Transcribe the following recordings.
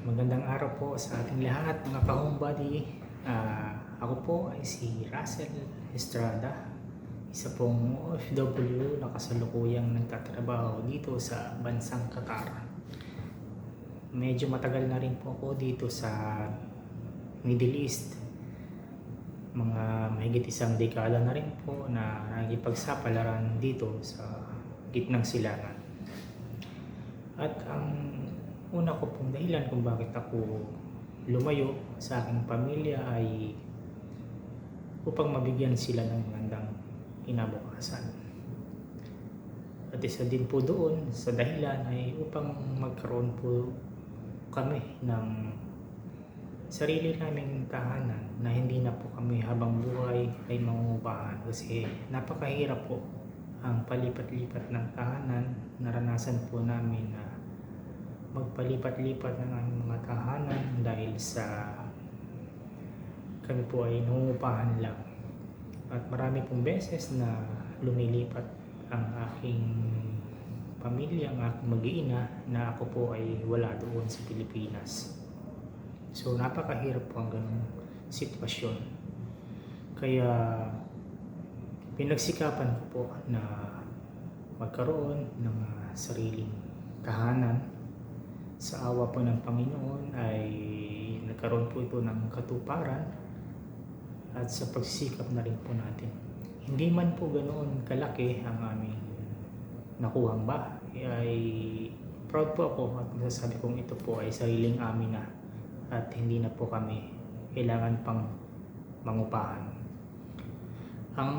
Magandang araw po sa ating lahat mga ka-homebody. Ako po ay si Russell Estrada, isa pong OFW na kasalukuyang nagtatrabaho dito sa bansang Qatar. Medyo matagal na rin po ako dito sa Middle East. Mga mahigit isang dekada na rin po na nagipagsapalaran dito sa gitnang silangan. At ang una ko pong dahilan kung bakit ako lumayo sa aking pamilya ay upang mabigyan sila ng magandang kinabukasan. At isa din po doon sa dahilan ay upang magkaroon po kami ng sarili naming tahanan na hindi na po kami habang buhay ay mangungupahan, kasi napakahirap po ang palipat-lipat ng tahanan. Naranasan po namin na magpalipat-lipat ng aming mga tahanan dahil sa kami po ay nangungupahan lang. At marami pong beses na lumilipat ang aking pamilya, ang aking mag-iina, na ako po ay wala doon sa Pilipinas. So napakahirap po ang ganung sitwasyon. Kaya pinagsikapan ko po na magkaroon ng sariling tahanan. Sa awa po ng Panginoon ay nagkaroon po ito ng katuparan, at sa pagsisikap na rin po natin. Hindi man po ganoon kalaki ang aming nakuhang bahay, ay proud po ako at masasabi kong ito po ay sariling amin na, at hindi na po kami kailangan pang mangupahan. Ang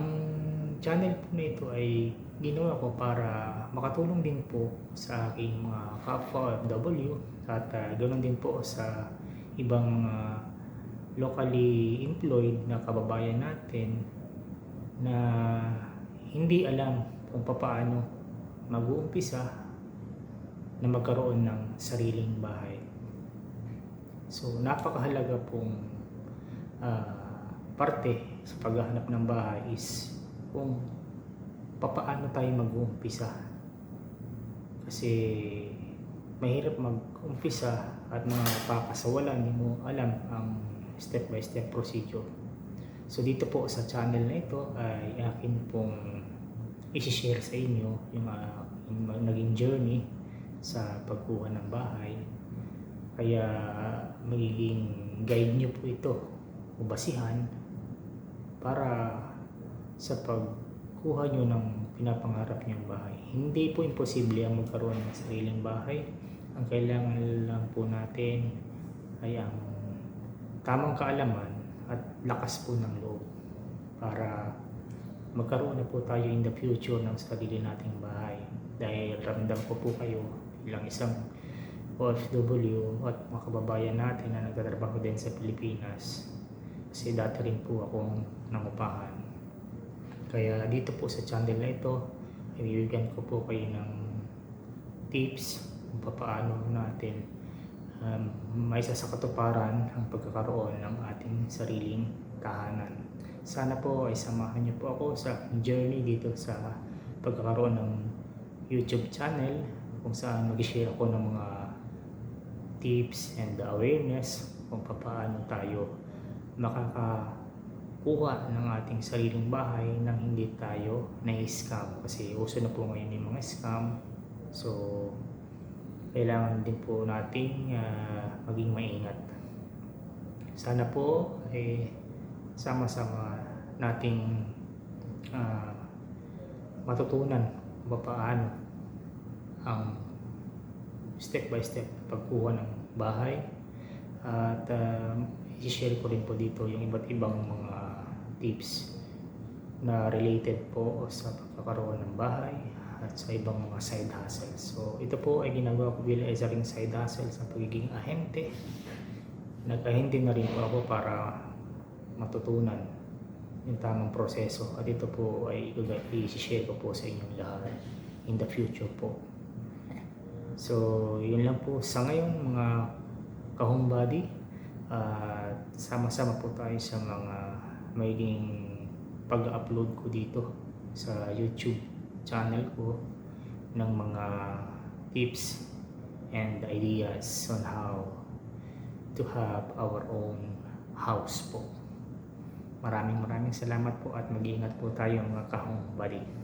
channel po na ito ay ginawa ko para makatulong din po sa aking mga kapwa OFW, at ganoon din po sa ibang locally employed na kababayan natin na hindi alam kung paano mag-uumpisa na magkaroon ng sariling bahay. So napakahalaga pong parte sa paghahanap ng bahay is kung paano tayo mag-uumpisa, kasi mahirap mag-umpisa at mga papakasawalan, hindi mo alam ang step by step procedure. So dito po sa channel na ito ay akin pong i-share sa inyo yung naging journey sa pagkuha ng bahay. Kaya magiging guide nyo po ito o basihan para sa pagkuha nyo ng pinapangarap nyong bahay. Hindi po imposible ang magkaroon ng sariling bahay. Ang kailangan lang po natin ay ang tamang kaalaman at lakas po ng loob para magkaroon na po tayo in the future ng sarili nating bahay. Dahil ramdam ko po kayo bilang isang OFW at mga kababayan natin na nagtatrabaho din sa Pilipinas, kasi dati rin po akong nangupahan. Kaya dito po sa channel na ito, ibibigyan ko po kayo ng tips kung paano natin maisa sa katuparan ang pagkakaroon ng ating sariling tahanan. Sana po ay samahan niyo po ako sa journey dito sa pagkakaroon ng YouTube channel, kung saan mag-share ako ng mga tips and awareness kung paano tayo makakakuha ng ating sariling bahay nang hindi tayo na-scam, kasi uso na po ngayon yung mga scam. So kailangan din po nating maging maingat. Sana po sama-sama nating matutunan kung paano ang step by step pagkuha ng bahay, at i-share ko rin po dito yung iba't ibang mga tips na related po sa pagkakaroon ng bahay at sa ibang mga side hustles. So ito po ay ginagawa ko bilang isa ring side hustle sa pagiging ahente. Nag-ahente na rin po ako para matutunan yung tamang proseso, at ito po ay i-share ko po sa inyong lahat in the future po. So yun lang po sa ngayon mga ka-homebody, sama-sama po tayo sa mga magiging pag-upload ko dito sa YouTube channel ko ng mga tips and ideas on how to have our own house po. Maraming salamat po at mag-iingat po tayo mga kahong bali.